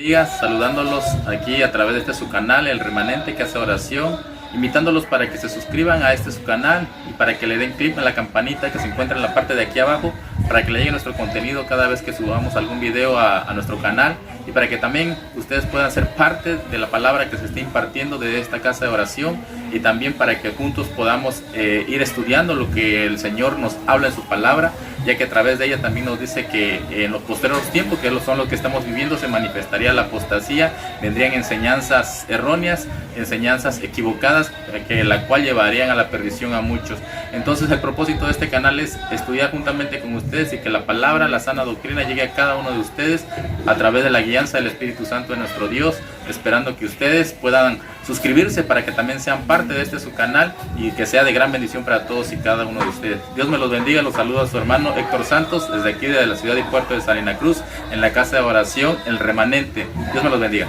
días, saludándolos aquí a través de este su canal, El Remanente que hace oración, invitándolos para que se suscriban a este su canal y para que le den clic en la campanita que se encuentra en la parte de aquí abajo, para que le llegue nuestro contenido cada vez que subamos algún video a nuestro canal, y para que también ustedes puedan ser parte de la palabra que se está impartiendo de esta casa de oración, y también para que juntos podamos ir estudiando lo que el Señor nos habla en su palabra, ya que a través de ella también nos dice que en los posteriores tiempos, que son los que estamos viviendo, se manifestaría la apostasía, vendrían enseñanzas erróneas, enseñanzas equivocadas, que la cual llevarían a la perdición a muchos. Entonces el propósito de este canal es estudiar juntamente con ustedes y que la palabra, la sana doctrina llegue a cada uno de ustedes a través de la guianza del Espíritu Santo de nuestro Dios, esperando que ustedes puedan suscribirse para que también sean parte de este su canal y que sea de gran bendición para todos y cada uno de ustedes. Dios me los bendiga. Los saluda a su hermano Héctor Santos desde aquí de la ciudad y puerto de Salina Cruz, en la casa de oración El Remanente. Dios me los bendiga.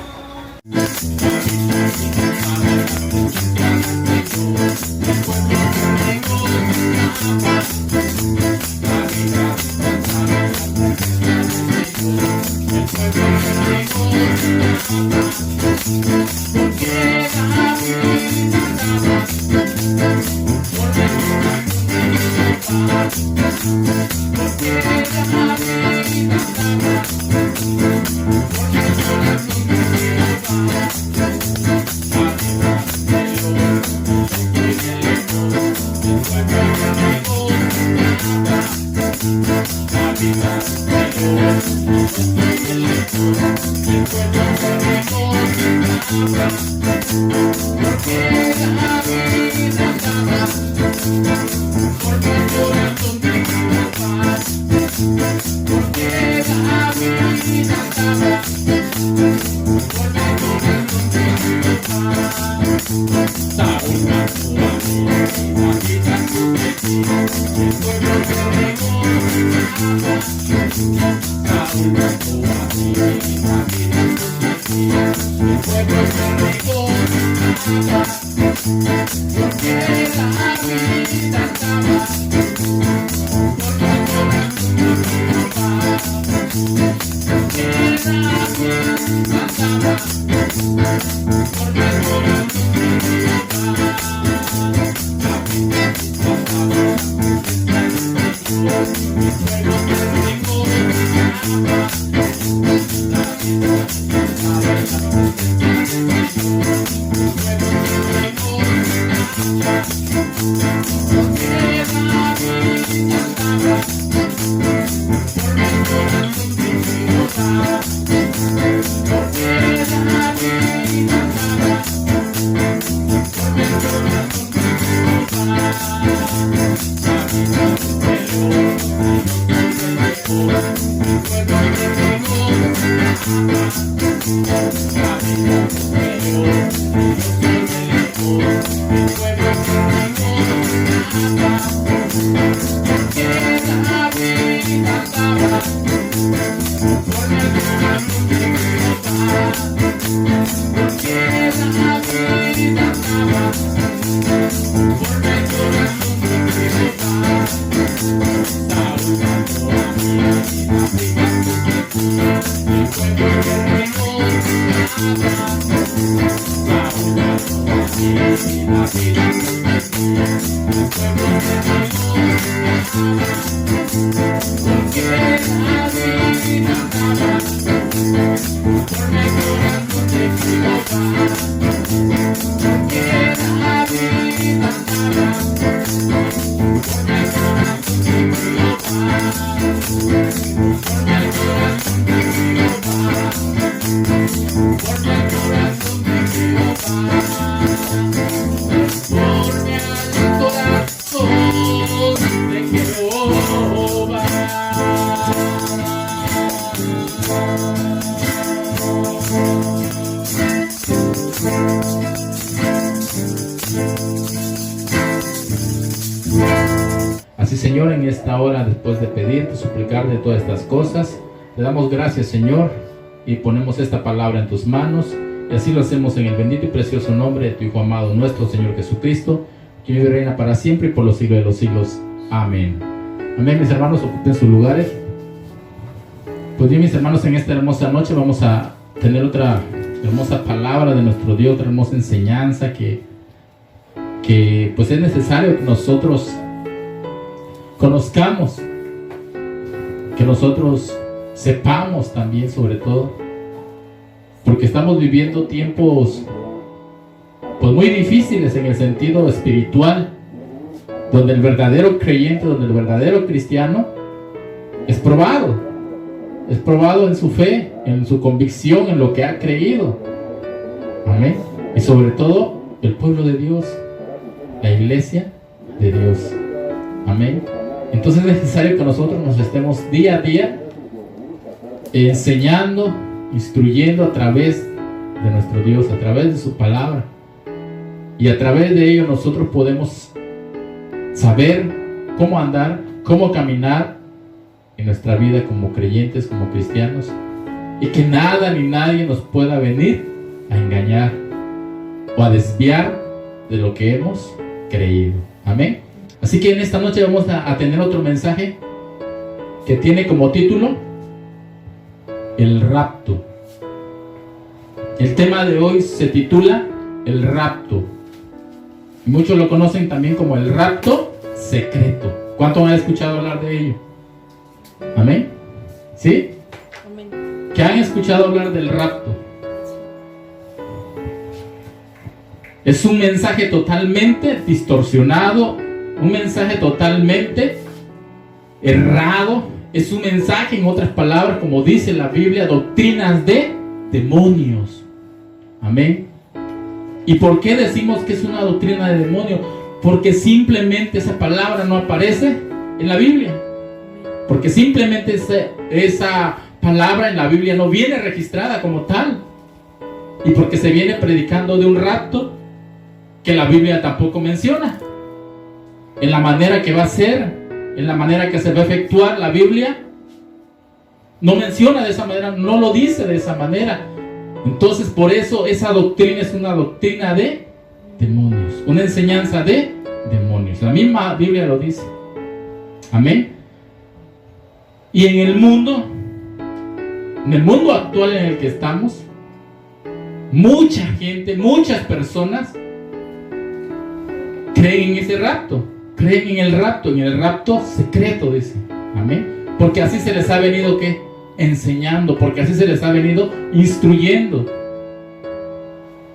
Así, Señor, en esta hora, después de pedirte, suplicar de todas estas cosas, te damos gracias, Señor, y ponemos esta palabra en tus manos, y así lo hacemos en el bendito y precioso nombre de tu Hijo amado, nuestro Señor Jesucristo, que vive y reina para siempre y por los siglos de los siglos. Amén. Amén, mis hermanos, ocupen sus lugares. Pues bien, mis hermanos, en esta hermosa noche vamos a tener otra hermosa palabra de nuestro Dios, otra hermosa enseñanza que pues es necesario que nosotros conozcamos, que nosotros sepamos también, sobre todo, porque estamos viviendo tiempos pues muy difíciles en el sentido espiritual, donde el verdadero creyente, donde el verdadero cristiano es probado en su fe, en su convicción, en lo que ha creído. Amén. Y sobre todo el pueblo de Dios, la iglesia de Dios. Amén. Entonces es necesario que nosotros nos estemos día a día enseñando, instruyendo a través de nuestro Dios, a través de su palabra. Y a través de ello nosotros podemos saber cómo andar, cómo caminar en nuestra vida como creyentes, como cristianos, y que nada ni nadie nos pueda venir a engañar o a desviar de lo que hemos creído. Amén. Así que en esta noche vamos a tener otro mensaje que tiene como título el rapto. El tema de hoy se titula el rapto. Muchos lo conocen también como el rapto secreto. ¿Cuántos han escuchado hablar de ello? Amén. ¿Sí? Amén. ¿Qué han escuchado hablar del rapto? Es un mensaje totalmente distorsionado, un mensaje totalmente errado. Es un mensaje, en otras palabras, como dice la Biblia, doctrinas de demonios. Amén. ¿Y por qué decimos que es una doctrina de demonios? Porque simplemente esa palabra no aparece en la Biblia. Porque simplemente esa palabra en la Biblia no viene registrada como tal. Y porque se viene predicando de un rapto que la Biblia tampoco menciona. En la manera que va a ser, en la manera que se va a efectuar, la Biblia no menciona de esa manera, no lo dice de esa manera. Entonces, por eso esa doctrina es una doctrina de demonios, una enseñanza de demonios. La misma Biblia lo dice. Amén. Y en el mundo actual en el que estamos, mucha gente, muchas personas creen en ese rapto, creen en el rapto secreto, dice. Amén. Porque así se les ha venido ¿qué? Enseñando, porque así se les ha venido instruyendo.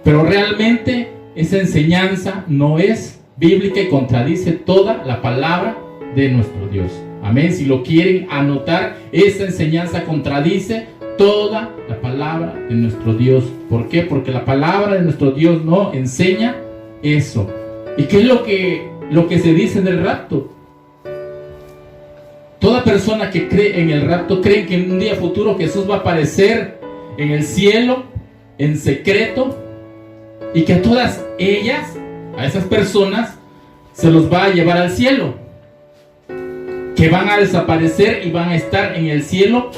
Pero realmente esa enseñanza no es bíblica y contradice toda la palabra de nuestro Dios. Amén. Si lo quieren anotar, esa enseñanza contradice toda la palabra de nuestro Dios. ¿Por qué? Porque la palabra de nuestro Dios no enseña eso. ¿Y qué es lo que se dice del rapto? Toda persona que cree en el rapto cree que en un día futuro Jesús va a aparecer en el cielo, en secreto, y que a todas ellas, a esas personas, se los va a llevar al cielo, que van a desaparecer y van a estar en el cielo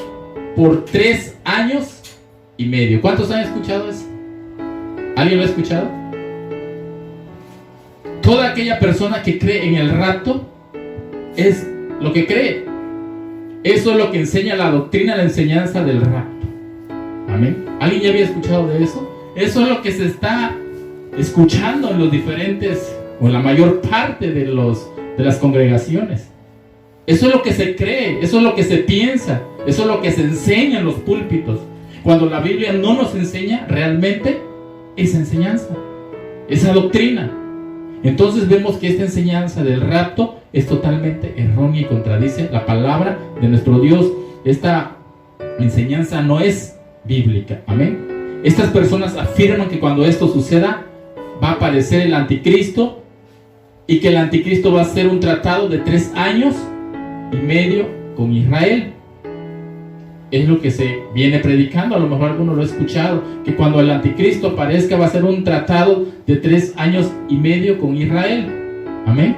por 3 años y medio. ¿Cuántos han escuchado eso? ¿Alguien lo ha escuchado? Toda aquella persona que cree en el rapto es lo que cree. Eso es lo que enseña la doctrina, la enseñanza del rapto. Amén. ¿Alguien ya había escuchado de eso? Eso es lo que se está escuchando en los diferentes, o en la mayor parte de las congregaciones. Eso es lo que se cree, eso es lo que se piensa, eso es lo que se enseña en los púlpitos. Cuando la Biblia no nos enseña realmente esa enseñanza, esa doctrina. Entonces vemos que esta enseñanza del rapto es totalmente errónea y contradice la palabra de nuestro Dios. Esta enseñanza no es bíblica. Amén. Estas personas afirman que cuando esto suceda va a aparecer el anticristo, y que el anticristo va a hacer un tratado de 3 años y medio con Israel. Es lo que se viene predicando. A lo mejor alguno lo ha escuchado, que cuando el anticristo aparezca va a ser un tratado de 3 años y medio con Israel. Amén.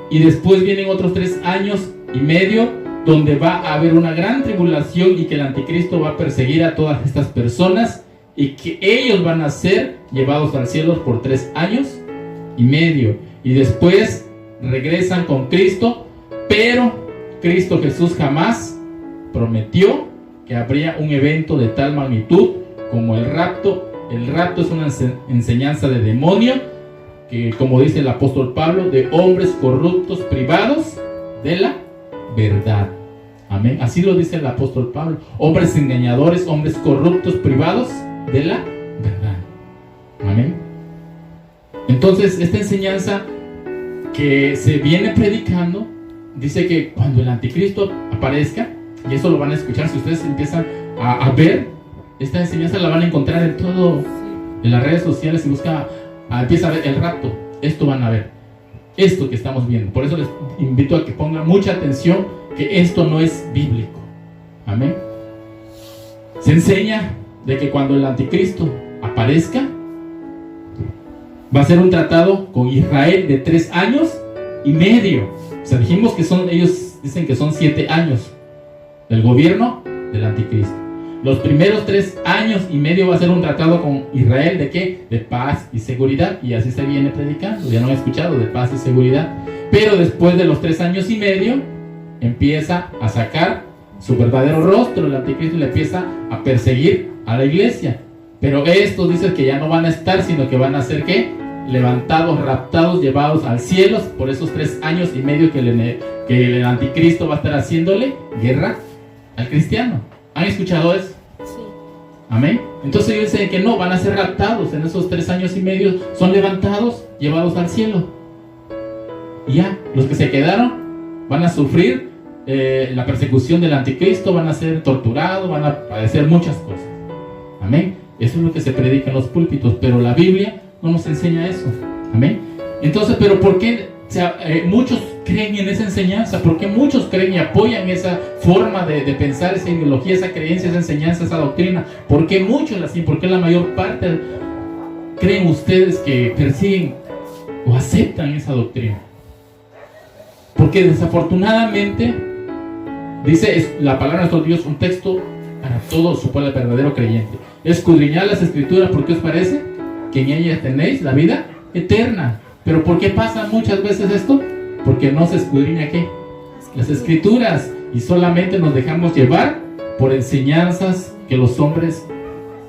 Y después vienen otros 3 años y medio donde va a haber una gran tribulación, y que el anticristo va a perseguir a todas estas personas, y que ellos van a ser llevados al cielo por 3 años y medio, y después regresan con Cristo. Pero Cristo Jesús jamás prometió que habría un evento de tal magnitud como el rapto. El rapto es una enseñanza de demonio, que como dice el apóstol Pablo, de hombres corruptos privados de la verdad. Amén. Así lo dice el apóstol Pablo. Hombres engañadores, hombres corruptos privados de la verdad. Amén. Entonces, esta enseñanza que se viene predicando dice que cuando el anticristo aparezca, y eso lo van a escuchar, si ustedes empiezan a ver esta enseñanza, la van a encontrar en todo, en las redes sociales. Si busca, empieza a ver el rapto, esto van a ver, esto que estamos viendo. Por eso les invito a que pongan mucha atención, que esto no es bíblico. Amén. Se enseña de que cuando el anticristo aparezca, va a ser un tratado con Israel de 3 años y medio. O sea, dijimos que ellos dicen que son 7 años del gobierno del anticristo. Los primeros 3 años y medio va a ser un tratado con Israel de ¿qué? De paz y seguridad. Y así se viene predicando. Ya no he escuchado de paz y seguridad. Pero después de los 3 años y medio empieza a sacar su verdadero rostro. El anticristo le empieza a perseguir a la iglesia. Pero estos dicen que ya no van a estar, sino que van a ser ¿qué? Levantados, raptados, llevados al cielo por esos 3 años y medio que el anticristo va a estar haciéndole guerra al cristiano. ¿Han escuchado eso? Sí. Amén. Entonces ellos dicen que no, van a ser raptados en esos 3 años y medio, son levantados, llevados al cielo. Y ya, los que se quedaron van a sufrir la persecución del anticristo, van a ser torturados, van a padecer muchas cosas. Amén. Eso es lo que se predica en los púlpitos, pero la Biblia no nos enseña eso. Amén. Entonces, ¿pero por qué muchos creen en esa enseñanza? ¿Por qué muchos creen y apoyan esa forma de pensar, esa ideología, esa creencia, esa enseñanza, esa doctrina? ¿Por qué muchos así? ¿Por qué la mayor parte creen ustedes que persiguen o aceptan esa doctrina? Porque desafortunadamente, dice la palabra de nuestro Dios, un texto para todo su pueblo verdadero creyente: escudriñad las escrituras, porque os parece que en ellas tenéis la vida eterna. Pero ¿por qué pasa muchas veces esto? Porque no se escudriña ¿qué? Las escrituras, y solamente nos dejamos llevar por enseñanzas que los hombres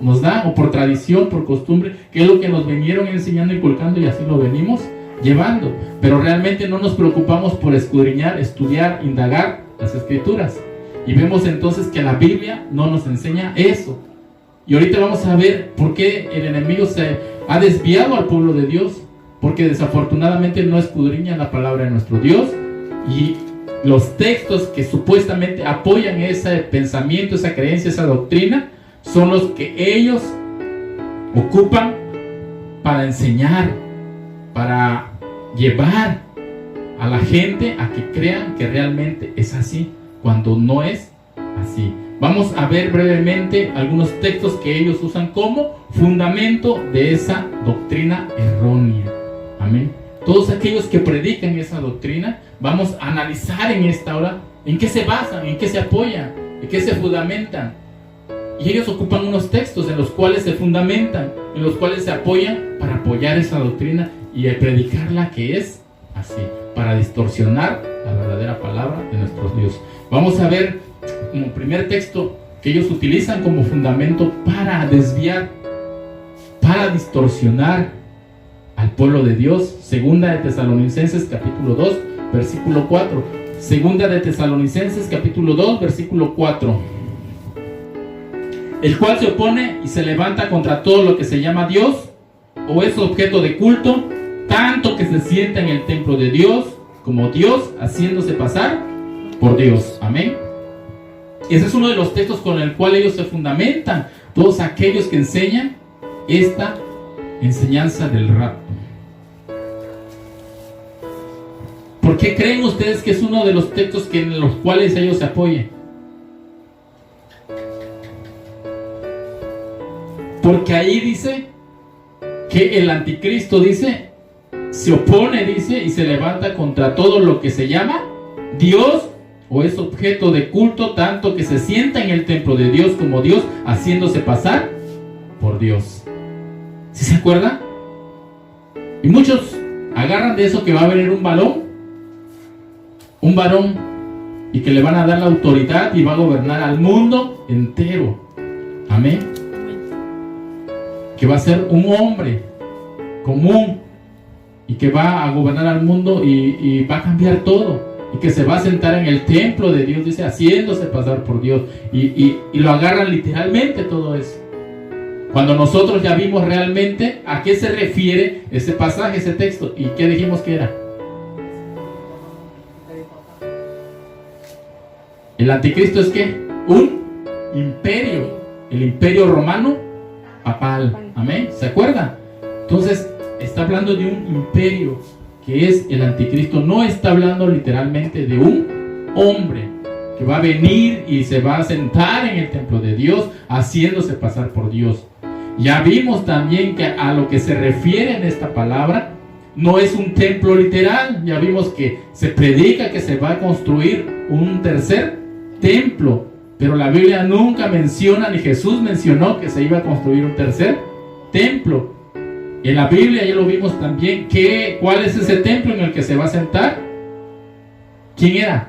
nos dan, o por tradición, por costumbre, que es lo que nos vinieron enseñando, inculcando, y así lo venimos llevando. Pero realmente no nos preocupamos por escudriñar, estudiar, indagar las escrituras. Y vemos entonces que la Biblia no nos enseña eso. Y ahorita vamos a ver por qué el enemigo se ha desviado al pueblo de Dios. Porque desafortunadamente no escudriñan la palabra de nuestro Dios. Y los textos que supuestamente apoyan ese pensamiento, esa creencia, esa doctrina, son los que ellos ocupan para enseñar, para llevar a la gente a que crean que realmente es así, cuando no es así. Vamos a ver brevemente algunos textos que ellos usan como fundamento de esa doctrina errónea. Amén. Todos aquellos que predican esa doctrina, vamos a analizar en esta hora en qué se basan, en qué se apoyan, en qué se fundamentan. Y ellos ocupan unos textos en los cuales se fundamentan, en los cuales se apoyan para apoyar esa doctrina y predicarla que es así, para distorsionar la verdadera palabra de nuestro Dios. Vamos a ver como primer texto que ellos utilizan como fundamento para desviar, para distorsionar al pueblo de Dios. Segunda de Tesalonicenses capítulo 2 versículo 4. Segunda de Tesalonicenses capítulo 2 versículo 4. El cual se opone y se levanta contra todo lo que se llama Dios o es objeto de culto, tanto que se sienta en el templo de Dios como Dios, haciéndose pasar por Dios. Amén. Ese es uno de los textos con el cual ellos se fundamentan, todos aquellos que enseñan esta enseñanza del rapto. ¿Por qué creen ustedes que es uno de los textos en los cuales ellos se apoyan? Porque ahí dice que el anticristo se opone, y se levanta contra todo lo que se llama Dios o es objeto de culto, tanto que se sienta en el templo de Dios como Dios, haciéndose pasar por Dios. ¿Sí se acuerdan? Y muchos agarran de eso que va a venir un varón, y que le van a dar la autoridad y va a gobernar al mundo entero. Amén. que va a ser un hombre común y que va a gobernar al mundo y va a cambiar todo, y que se va a sentar en el templo de Dios, dice, haciéndose pasar por Dios, y lo agarran literalmente todo eso. Cuando nosotros ya vimos realmente a qué se refiere ese pasaje, ese texto, y qué dijimos que era. El anticristo es ¿qué? Un imperio, el imperio romano papal. Amén, ¿se acuerdan? Entonces está hablando de un imperio que es el anticristo. No está hablando literalmente de un hombre que va a venir y se va a sentar en el templo de Dios haciéndose pasar por Dios. Ya vimos también que a lo que se refiere en esta palabra no es un templo literal. Ya vimos que se predica que se va a construir un tercer templo, pero la Biblia nunca menciona, ni Jesús mencionó que se iba a construir un tercer templo. En la Biblia ya lo vimos también. ¿Cuál es ese templo en el que se va a sentar? ¿Quién era?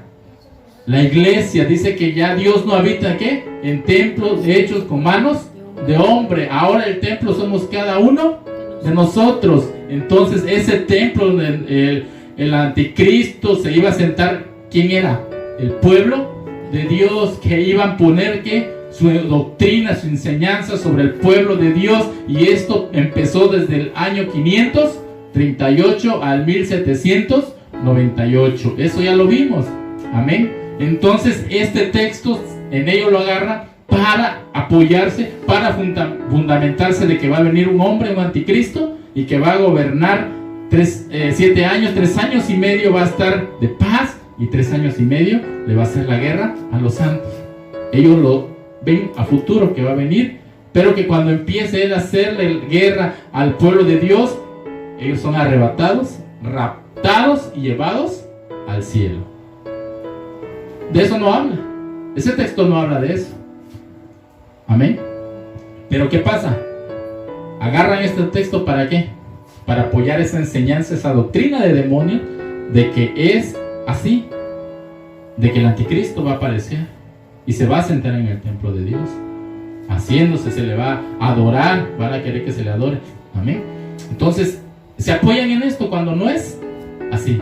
La iglesia. Dice que ya Dios no habita ¿qué? En templos hechos con manos de hombre. Ahora el templo somos cada uno de nosotros. Entonces ese templo donde el anticristo se iba a sentar, ¿quién era? El pueblo de Dios, que iban a poner ¿qué? Su doctrina, su enseñanza sobre el pueblo de Dios. Y esto empezó desde el año 538 al 1798. Eso ya lo vimos. Amén. Entonces este texto en ello lo agarra para apoyarse, para fundamentarse de que va a venir un hombre, un anticristo, y que va a gobernar 7 años, 3 años y medio va a estar de paz, y 3 años y medio le va a hacer la guerra a los santos. Ellos lo ven a futuro que va a venir, pero que cuando empiece él a hacerle guerra al pueblo de Dios, ellos son arrebatados, raptados y llevados al cielo. De eso no habla. Ese texto no habla de eso. Amén. Pero ¿qué pasa? Agarran este texto ¿para qué? Para apoyar esa enseñanza, esa doctrina de demonio, de que es así, de que el anticristo va a aparecer y se va a sentar en el templo de Dios, haciéndose, se le va a adorar, van a querer que se le adore. Amén. Entonces se apoyan en esto cuando no es así.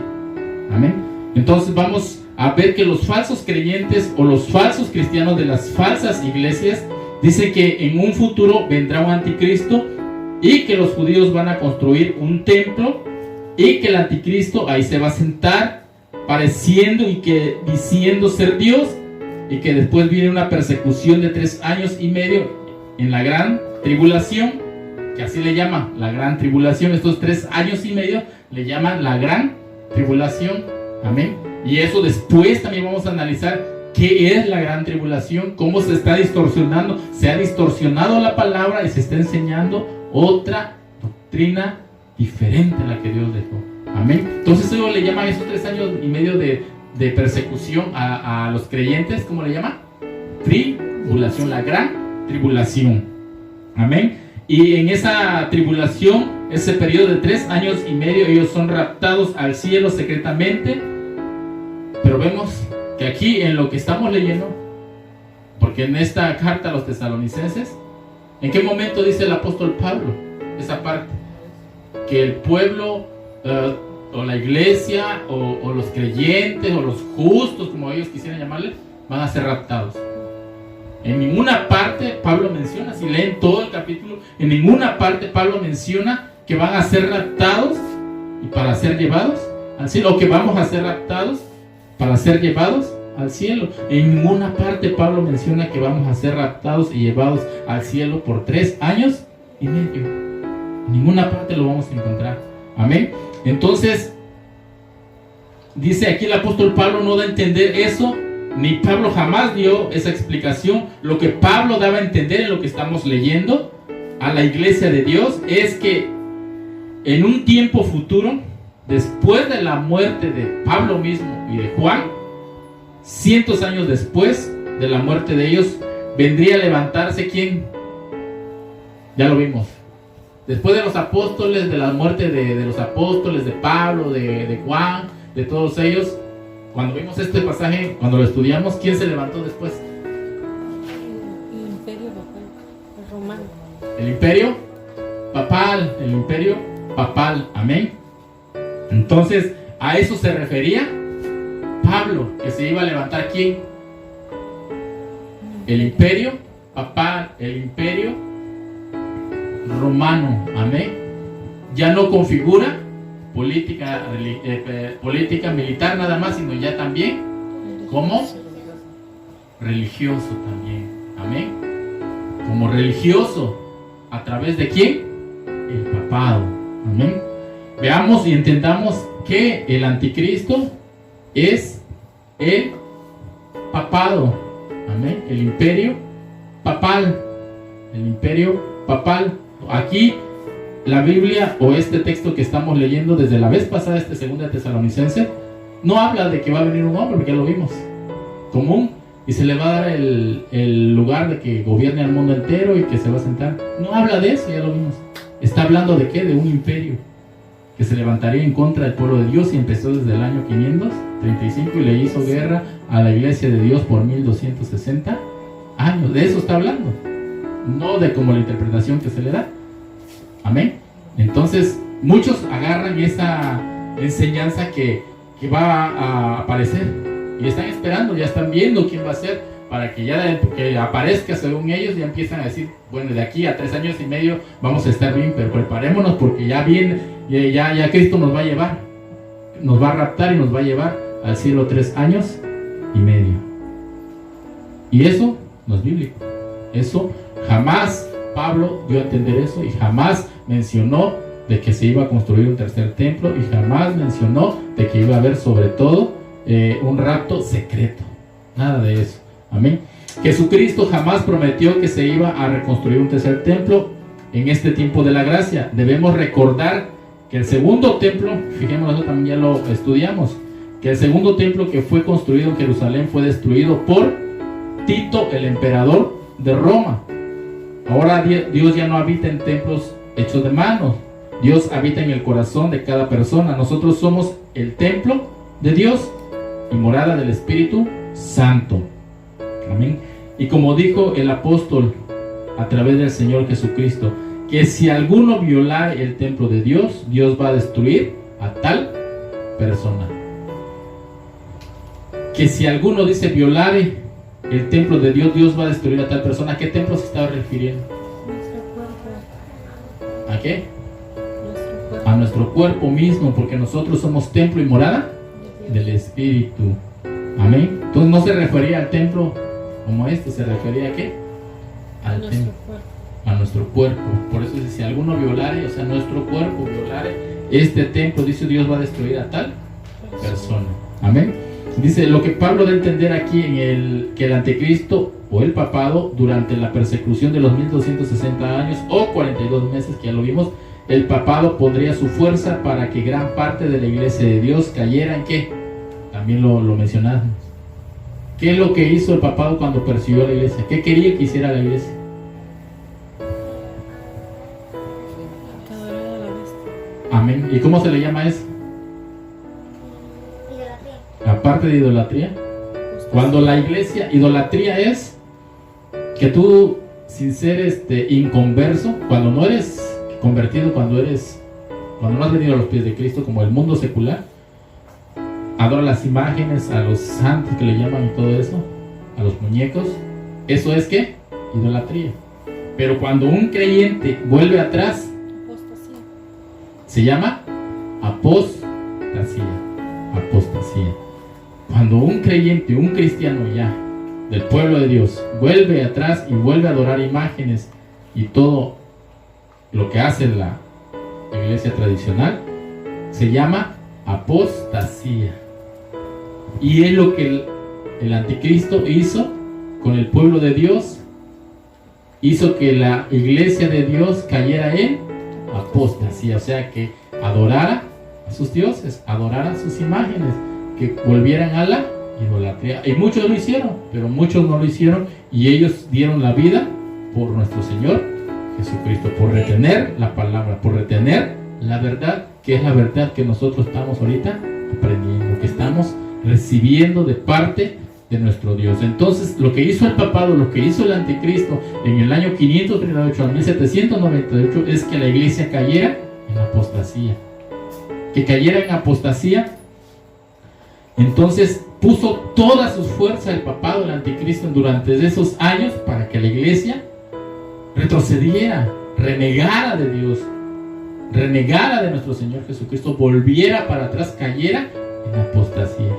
Amén. Entonces vamos a ver que los falsos creyentes o los falsos cristianos de las falsas iglesias dicen que en un futuro vendrá un anticristo y que los judíos van a construir un templo y que el anticristo ahí se va a sentar pareciendo y que diciendo ser Dios, y que después viene una persecución de 3 años y medio en la gran tribulación, que así le llaman la gran tribulación. Estos 3 años y medio le llaman la gran tribulación. Amén. Y eso después también vamos a analizar qué es la gran tribulación, cómo se está distorsionando, se ha distorsionado la palabra y se está enseñando otra doctrina diferente a la que Dios dejó. Amén. Entonces ellos le llaman esos 3 años y medio de persecución a los creyentes, ¿cómo le llaman? Tribulación, la gran tribulación. Amén. Y en esa tribulación, ese periodo de 3 años y medio, ellos son raptados al cielo secretamente. Pero vemos que aquí en lo que estamos leyendo, porque en esta carta a los tesalonicenses, ¿en qué momento dice el apóstol Pablo esa parte? Que el pueblo o la iglesia o los creyentes o los justos, como ellos quisieran llamarle, van a ser raptados. En ninguna parte Pablo menciona, si leen todo el capítulo, en ninguna parte Pablo menciona que van a ser raptados y para ser llevados al cielo, o que vamos a ser raptados para ser llevados al cielo. En ninguna parte Pablo menciona que vamos a ser raptados y llevados al cielo por 3 años y medio. En ninguna parte lo vamos a encontrar. Amén. Entonces dice aquí el apóstol Pablo no da a entender eso, ni Pablo jamás dio esa explicación. Lo que Pablo daba a entender en lo que estamos leyendo a la iglesia de Dios es que en un tiempo futuro, después de la muerte de Pablo mismo y de Juan, cientos años después de la muerte de ellos, vendría a levantarse ¿quién? Ya lo vimos. Después de los apóstoles, de la muerte de los apóstoles, de Pablo, de Juan, de todos ellos, cuando vimos este pasaje, cuando lo estudiamos, ¿quién se levantó después? El imperio romano. ¿El imperio papal, el imperio papal, amén. Entonces, a eso se refería Pablo, que se iba a levantar, ¿quién? El imperio papal, el imperio romano, amén. Ya no configura política militar nada más, sino ya también como religioso también, amén. Como religioso, ¿a través de quién? El papado, amén. Veamos y entendamos que el anticristo es el papado, amén, el imperio papal, el imperio papal. Aquí la Biblia o este texto que estamos leyendo desde la vez pasada, este 2 Tesalonicense, no habla de que va a venir un hombre, porque ya lo vimos, común, y se le va a dar el lugar de que gobierne al mundo entero y que se va a sentar. No habla de eso, ya lo vimos. Está hablando de qué, de un imperio que se levantaría en contra del pueblo de Dios, y empezó desde el año 535 y le hizo guerra a la iglesia de Dios por 1260 años. De eso está hablando, no de como la interpretación que se le da, amén. Entonces muchos agarran esa enseñanza que va a aparecer y están esperando, ya están viendo quién va a ser, para que ya que aparezca según ellos. Ya empiezan a decir, bueno, de aquí a 3 años y medio vamos a estar bien, pero preparémonos porque ya viene, ya Cristo nos va a llevar, nos va a raptar y nos va a llevar al cielo 3 años y medio. Y eso no es bíblico. Eso jamás Pablo dio a entender eso, y jamás mencionó de que se iba a construir un tercer templo, y jamás mencionó de que iba a haber sobre todo un rapto secreto. Nada de eso, amén. Jesucristo jamás prometió que se iba a reconstruir un tercer templo en este tiempo de la gracia. Debemos recordar que el segundo templo, fijémonos, eso también ya lo estudiamos, que el segundo templo que fue construido en Jerusalén fue destruido por Tito, el emperador de Roma. Ahora Dios ya no habita en templos hechos de manos. Dios habita en el corazón de cada persona. Nosotros somos el templo de Dios y morada del Espíritu Santo, amén. Y como dijo el apóstol a través del Señor Jesucristo, que si alguno violare el templo de Dios, Dios va a destruir a tal persona. Que si alguno dice violare el templo de Dios, Dios va a destruir a tal persona. ¿A qué templo se estaba refiriendo? ¿A qué? A nuestro cuerpo mismo, porque nosotros somos templo y morada del Espíritu, amén. Entonces no se refería al templo como este, se refería a qué? Al templo, a nuestro cuerpo. Por eso dice, si alguno violare, o sea, nuestro cuerpo violare este templo, dice, Dios va a destruir a tal persona, amén. Dice, lo que Pablo da a entender aquí que el anticristo o el papado, durante la persecución de los 1260 años o 42 meses, que ya lo vimos, el papado pondría su fuerza para que gran parte de la iglesia de Dios cayera en ¿qué? También lo mencionamos. ¿Qué es lo que hizo el papado cuando persiguió a la iglesia? ¿Qué quería que hiciera la iglesia? Amén. ¿Y cómo se le llama eso? Aparte de idolatría, cuando la iglesia, idolatría es que tú, sin ser inconverso, cuando no eres convertido, cuando no has venido a los pies de Cristo, como el mundo secular, adora las imágenes, a los santos que le llaman y todo eso, a los muñecos. Eso es ¿qué? Idolatría. Pero cuando un creyente vuelve atrás, se llama apostasía. Apostasía. Cuando un creyente, un cristiano ya del pueblo de Dios vuelve atrás y vuelve a adorar imágenes y todo lo que hace la iglesia tradicional, se llama apostasía. Y es lo que el anticristo hizo con el pueblo de Dios. Hizo que la iglesia de Dios cayera en apostasía, o sea, que adorara a sus dioses, adorara sus imágenes, que volvieran a la idolatría. Y muchos lo hicieron, pero muchos no lo hicieron, y ellos dieron la vida por nuestro Señor Jesucristo, por retener la palabra, por retener la verdad, que es la verdad que nosotros estamos ahorita aprendiendo, que estamos recibiendo de parte de nuestro Dios. Entonces, lo que hizo el papado, lo que hizo el anticristo en el año 538 al 1798 es que la iglesia cayera en apostasía. Que cayera en apostasía. Entonces, puso toda su fuerza el papado, el anticristo, durante esos años para que la iglesia retrocediera, renegara de Dios, renegara de nuestro Señor Jesucristo, volviera para atrás, cayera en apostasía.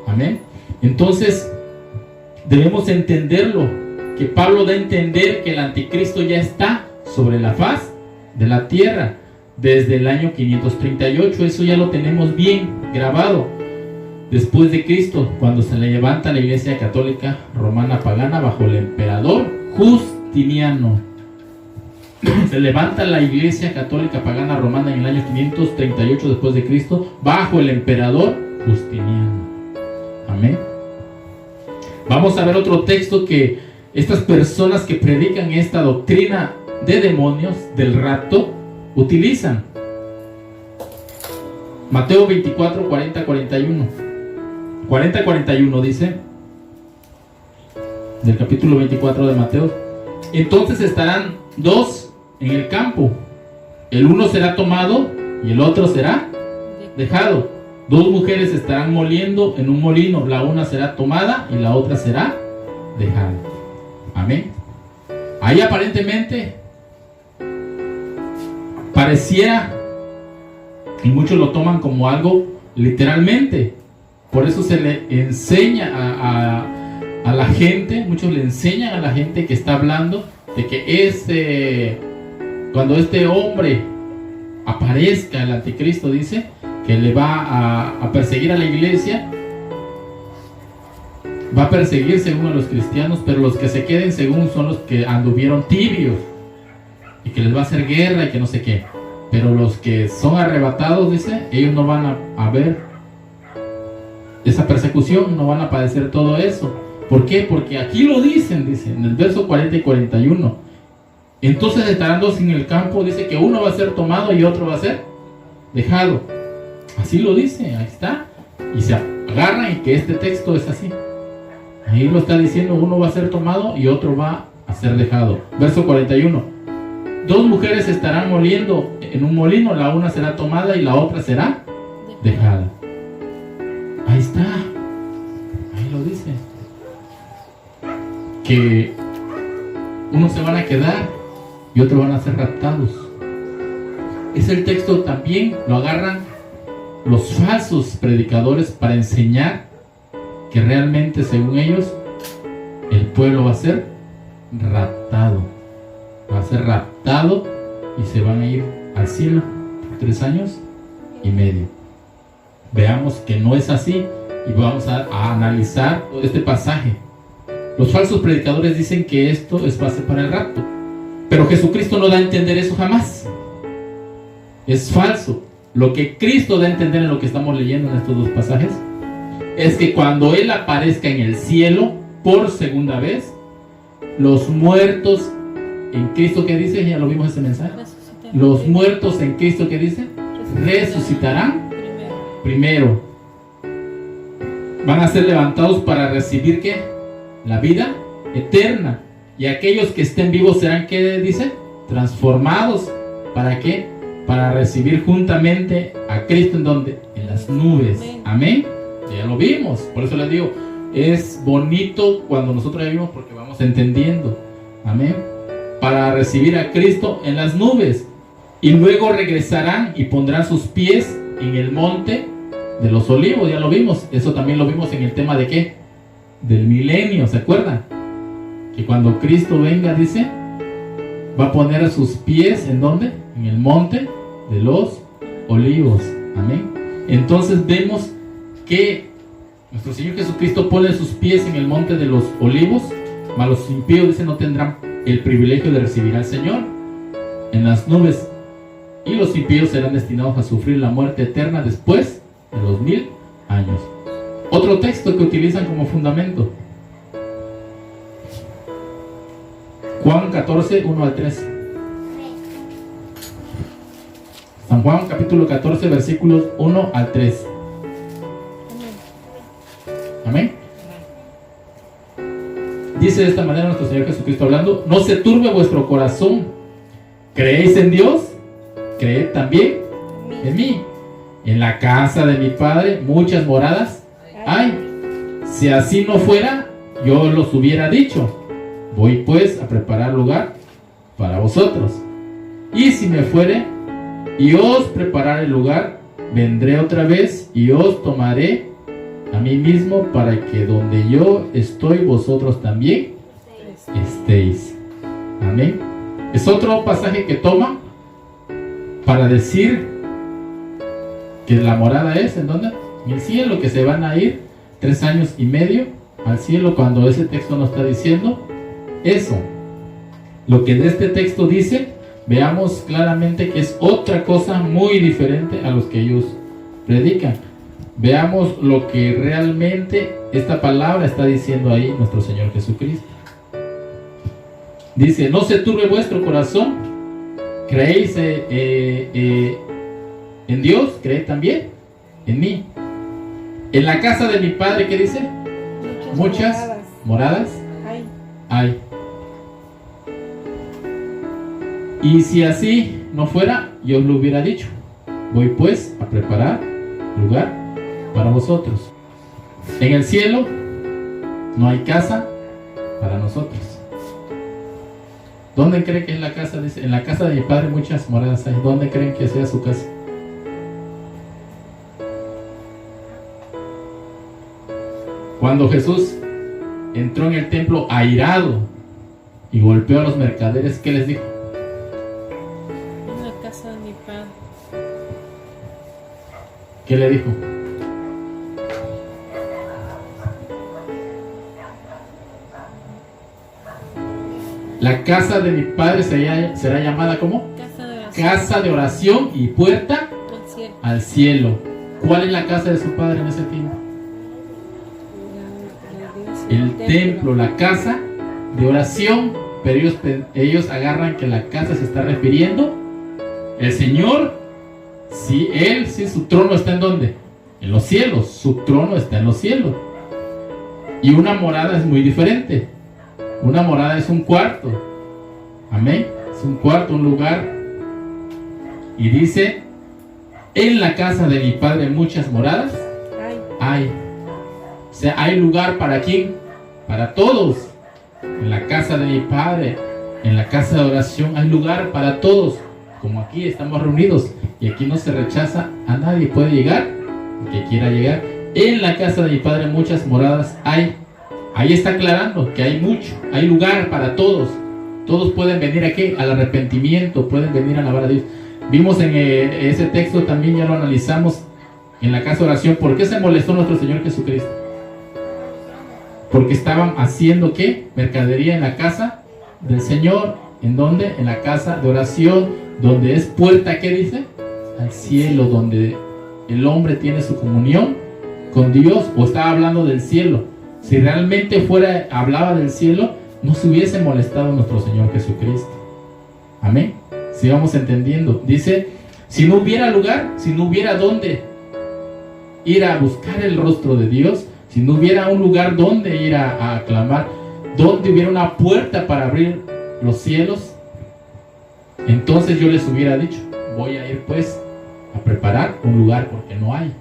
Amén. Entonces debemos entenderlo, que Pablo da a entender que el anticristo ya está sobre la faz de la tierra desde el año 538. Eso ya lo tenemos bien grabado. Después de Cristo, cuando se le levanta la iglesia católica romana pagana bajo el emperador Justiniano. Se levanta la iglesia católica pagana romana en el año 538 después de Cristo bajo el emperador Justiniano. Amén. Vamos a ver otro texto que estas personas que predican esta doctrina de demonios, del rapto, utilizan. Mateo 24, 40, 41. 40, 41 dice, del capítulo 24 de Mateo: entonces estarán dos en el campo, el uno será tomado y el otro será dejado. Dos mujeres estarán moliendo en un molino, la una será tomada y la otra será dejada. Amén. Ahí aparentemente pareciera, y muchos lo toman como algo literalmente. Por eso se le enseña a la gente, muchos le enseñan a la gente que está hablando de que cuando este hombre aparezca, el anticristo, dice que le va a perseguir a la iglesia, va a perseguir según a los cristianos, pero los que se queden según son los que anduvieron tibios, y que les va a hacer guerra y que no sé qué. Pero los que son arrebatados, dice, ellos no van a ver esa persecución, no van a padecer todo eso. ¿Por qué? Porque aquí lo dicen, dice, en el verso 40 y 41. Entonces estarán dos en el campo, dice que uno va a ser tomado y otro va a ser dejado. Así lo dice, ahí está. Y se agarran y que este texto es así. Ahí lo está diciendo, uno va a ser tomado y otro va a ser dejado. Verso 41. Dos mujeres estarán moliendo en un molino, la una será tomada y la otra será dejada. Ahí está. Ahí lo dice. Que unos se van a quedar y otros van a ser raptados. Es el texto también, lo agarran los falsos predicadores para enseñar que realmente, según ellos, el pueblo va a ser raptado. Va a ser raptado y se van a ir al cielo por 3 años y medio. Veamos que no es así y vamos a analizar este pasaje. Los falsos predicadores dicen que esto es base para el rapto, pero Jesucristo no da a entender eso jamás. Es falso. Lo que Cristo da a entender en lo que estamos leyendo en estos dos pasajes es que cuando Él aparezca en el cielo por segunda vez, los muertos en Cristo, ¿qué dice? Ya lo vimos ese mensaje. Los muertos en Cristo, ¿qué dice? Resucitarán primero. Van a ser levantados para recibir, ¿qué? La vida eterna. Y aquellos que estén vivos serán, ¿qué dice? Transformados. ¿Para qué? Para recibir juntamente a Cristo en donde? En las nubes. Amén. Ya lo vimos. Por eso les digo, es bonito cuando nosotros ya vimos, porque vamos entendiendo. Amén. Para recibir a Cristo en las nubes. Y luego regresarán y pondrán sus pies en el monte de los olivos. Ya lo vimos. Eso también lo vimos en el tema de ¿qué? Del milenio. ¿Se acuerdan? Que cuando Cristo venga, dice, va a poner sus pies ¿en dónde? En el monte de los olivos. Amén. Entonces vemos que nuestro Señor Jesucristo pone sus pies en el monte de los olivos, mas los impíos, dice, no tendrán el privilegio de recibir al Señor en las nubes, y los impíos serán destinados a sufrir la muerte eterna después de los 1000 años. Otro texto que utilizan como fundamento, Juan 14, 1 al 3. San Juan capítulo 14, versículos 1 al 3. Amén. Dice de esta manera nuestro Señor Jesucristo hablando: no se turbe vuestro corazón. ¿Creéis en Dios? Creed también en mí. En la casa de mi Padre muchas moradas hay. Si así no fuera, yo los hubiera dicho. Voy pues a preparar lugar para vosotros. Y si me fuere y os prepararé el lugar, vendré otra vez y os tomaré a mí mismo, para que donde yo estoy, vosotros también estéis. Amén. Es otro pasaje que toma para decir que la morada es, ¿en dónde? En el cielo, que se van a ir 3 años y medio al cielo, cuando ese texto nos está diciendo eso. Lo que de este texto dice, veamos claramente que es otra cosa muy diferente a los que ellos predican. Veamos lo que realmente esta palabra está diciendo ahí nuestro Señor Jesucristo. Dice: no se turbe vuestro corazón. ¿Creéis en Dios? Creed también en mí. En la casa de mi Padre, ¿qué dice? Muchas moradas hay. Y si así no fuera, yo os lo hubiera dicho. Voy pues a preparar lugar para vosotros. En el cielo no hay casa para nosotros. ¿Dónde creen que es la casa? Dice: en la casa de mi Padre muchas moradas hay. ¿Dónde creen que sea su casa? Cuando Jesús entró en el templo airado y golpeó a los mercaderes, ¿qué les dijo? En la casa de mi Padre. ¿Qué le dijo? La casa de mi Padre será llamada ¿cómo? Casa de oración y puerta al cielo. ¿Cuál es la casa de su Padre en ese tiempo? El templo, la casa de oración. Pero ellos agarran que la casa se está refiriendo el Señor. Si Él, si su trono está ¿en dónde? En los cielos. Su trono está en los cielos. Y una morada es muy diferente. Una morada es un cuarto. Amén. Es un cuarto, un lugar. Y dice: en la casa de mi Padre muchas moradas hay. O sea, hay lugar para quién? Para todos. En la casa de mi Padre, en la casa de oración, hay lugar para todos. Como aquí estamos reunidos y aquí no se rechaza a nadie. Puede llegar el que quiera llegar. En la casa de mi Padre muchas moradas hay. Ahí está aclarando que hay mucho, hay lugar para todos. Todos pueden venir aquí al arrepentimiento, pueden venir a alabar a Dios. Vimos en ese texto también, ya lo analizamos en la casa de oración. ¿Por qué se molestó nuestro Señor Jesucristo? Porque estaban haciendo ¿qué? Mercadería en la casa del Señor. ¿En dónde? En la casa de oración, donde es puerta, ¿qué dice? Al cielo, donde el hombre tiene su comunión con Dios. O estaba hablando del cielo. Si realmente hablaba del cielo, no se hubiese molestado nuestro Señor Jesucristo. Amén. Si vamos entendiendo. Dice: si no hubiera lugar, si no hubiera dónde ir a buscar el rostro de Dios, si no hubiera un lugar donde ir a aclamar, donde hubiera una puerta para abrir los cielos, entonces yo les hubiera dicho: voy a ir pues a preparar un lugar, porque no hay.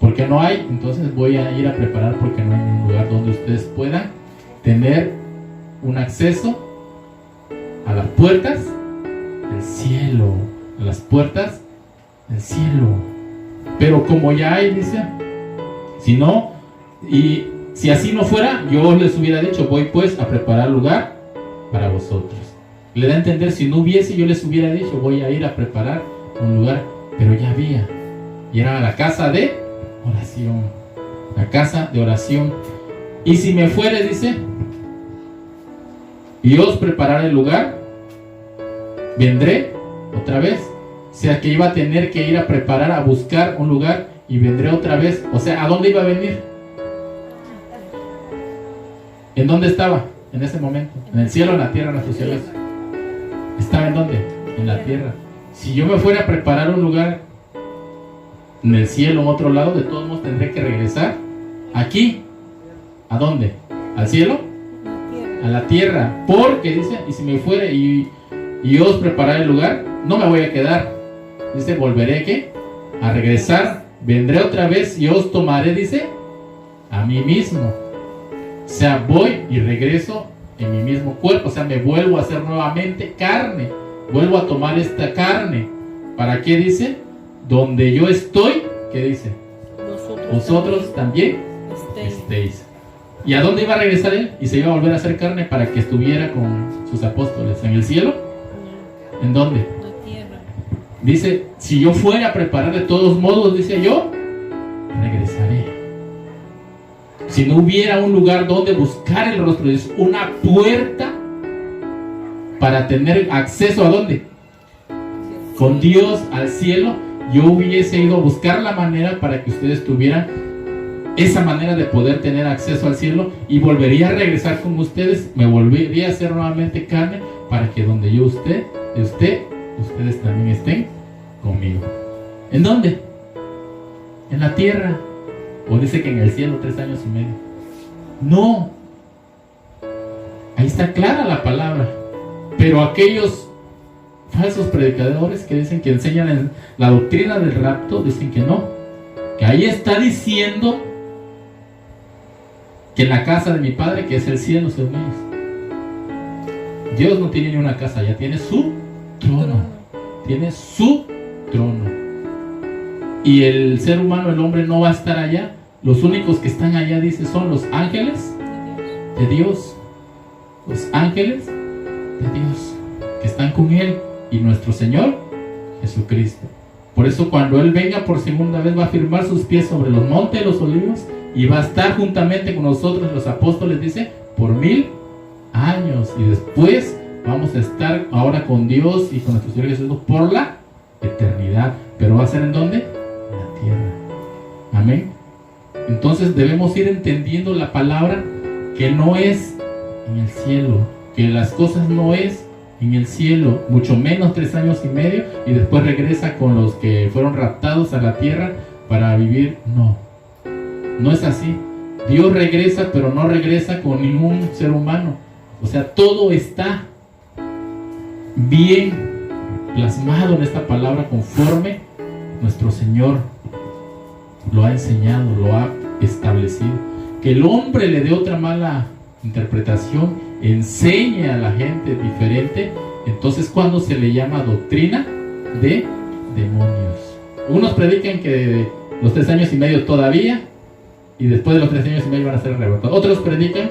Porque no hay, entonces voy a ir a preparar, porque no hay un lugar donde ustedes puedan tener un acceso a las puertas del cielo, a las puertas del cielo. Pero como ya hay, dice, si no, y si así no fuera, yo les hubiera dicho: voy pues a preparar lugar para vosotros. Le da a entender, si no hubiese, yo les hubiera dicho: voy a ir a preparar un lugar, pero ya había, y era la casa de oración, la casa de oración. Y si me fuere, dice, y os prepararé el lugar, vendré otra vez. O sea que iba a tener que ir a preparar, a buscar un lugar, y vendré otra vez. O sea, ¿a dónde iba a venir? ¿En dónde estaba en ese momento? ¿En el cielo o en la tierra, nuestro Señor? ¿Estaba en dónde? En la tierra. Si yo me fuera a preparar un lugar en el cielo, en otro lado, de todos modos tendré que regresar aquí. ¿A dónde? ¿Al cielo? A la tierra. Porque dice, y si me fuere y os prepararé el lugar, no me voy a quedar. Dice, volveré ¿qué? A regresar, vendré otra vez y os tomaré, dice, a mí mismo. O sea, voy y regreso en mi mismo cuerpo. O sea, me vuelvo a hacer nuevamente carne. Vuelvo a tomar esta carne. ¿Para qué dice? Donde yo estoy, ¿qué dice? Vosotros también estéis. ¿Y a dónde iba a regresar él? Y se iba a volver a hacer carne para que estuviera con sus apóstoles. ¿En el cielo? ¿En dónde? La tierra. Dice, si yo fuera a preparar de todos modos, dice yo, regresaré. Si no hubiera un lugar donde buscar el rostro de Dios, una puerta para tener acceso ¿a dónde? Con Dios al cielo, yo hubiese ido a buscar la manera para que ustedes tuvieran esa manera de poder tener acceso al cielo y volvería a regresar con ustedes, me volvería a hacer nuevamente carne para que donde yo ustedes también estén conmigo. ¿En dónde? En la tierra. O dice que en el cielo 3 años y medio. No. Ahí está clara la palabra. Pero aquellos falsos predicadores que dicen que enseñan la doctrina del rapto, dicen que no. Que ahí está diciendo que en la casa de mi Padre, que es el cielo, Dios mío. Dios no tiene ni una casa, ya tiene su trono. Tiene su trono. Y el ser humano, el hombre, no va a estar allá. Los únicos que están allá, dice, son los ángeles de Dios. Los ángeles de Dios que están con Él y nuestro Señor Jesucristo. Por eso cuando Él venga por segunda vez va a firmar sus pies sobre los montes de los olivos y va a estar juntamente con nosotros, los apóstoles, dice, por 1000 años. Y después vamos a estar ahora con Dios y con nuestro Señor Jesús por la eternidad. Pero va a ser ¿en dónde? En la tierra. Amén. Entonces debemos ir entendiendo la palabra que no es en el cielo, que las cosas no es en el cielo, mucho menos 3 años y medio y después regresa con los que fueron raptados a la tierra para vivir. No es así. Dios regresa, pero no regresa con ningún ser humano. O sea, todo está bien plasmado en esta palabra conforme nuestro Señor lo ha enseñado, lo ha establecido. Que el hombre le dé otra mala interpretación, enseñe a la gente diferente, entonces cuando se le llama doctrina de demonios. Unos predican que los 3 años y medio todavía, y después de los 3 años y medio van a ser arrebatados. Otros predican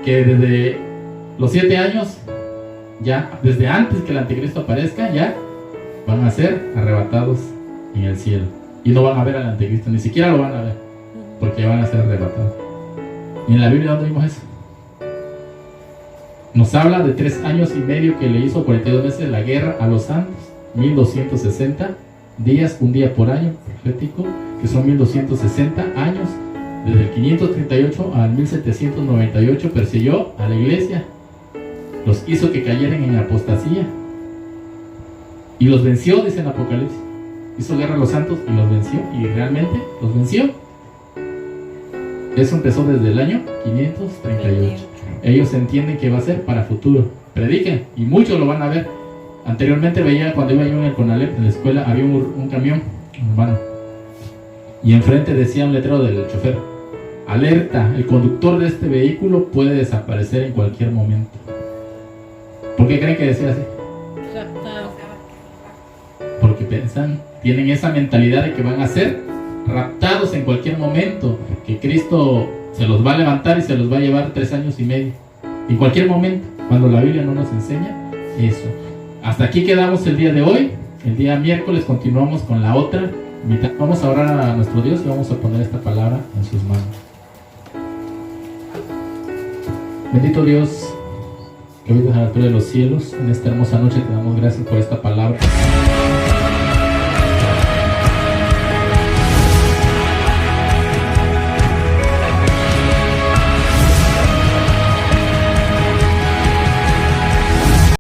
que desde los 7 años, ya desde antes que el anticristo aparezca, ya van a ser arrebatados en el cielo. Y no van a ver al anticristo, ni siquiera lo van a ver, porque ya van a ser arrebatados. ¿Y en la Biblia dónde vimos eso? Nos habla de 3 años y medio que le hizo 42 veces la guerra a los santos, 1260 días, un día por año, profético, que son 1260 años. Desde el 538 al 1798 persiguió a la iglesia, los hizo que cayeran en apostasía y los venció, dice en Apocalipsis. Hizo guerra a los santos y los venció, y realmente los venció. Eso empezó desde el año 538. Ellos entienden que va a ser para futuro. Prediquen y muchos lo van a ver. Anteriormente veía, cuando iba yo en el CONALEP, en la escuela, había un camión, hermano, y enfrente decía un letrero del chofer: alerta, el conductor de este vehículo puede desaparecer en cualquier momento. ¿Por qué creen que decía así? Raptado. Porque tienen esa mentalidad de que van a ser raptados en cualquier momento, que Cristo se los va a levantar y se los va a llevar 3 años y medio, en cualquier momento, cuando la Biblia no nos enseña eso. Hasta aquí quedamos el día de hoy. El día miércoles continuamos con la otra mitad. Vamos a orar a nuestro Dios y vamos a poner esta palabra en sus manos. Bendito Dios, que vives a la altura de los cielos, en esta hermosa noche te damos gracias por esta palabra.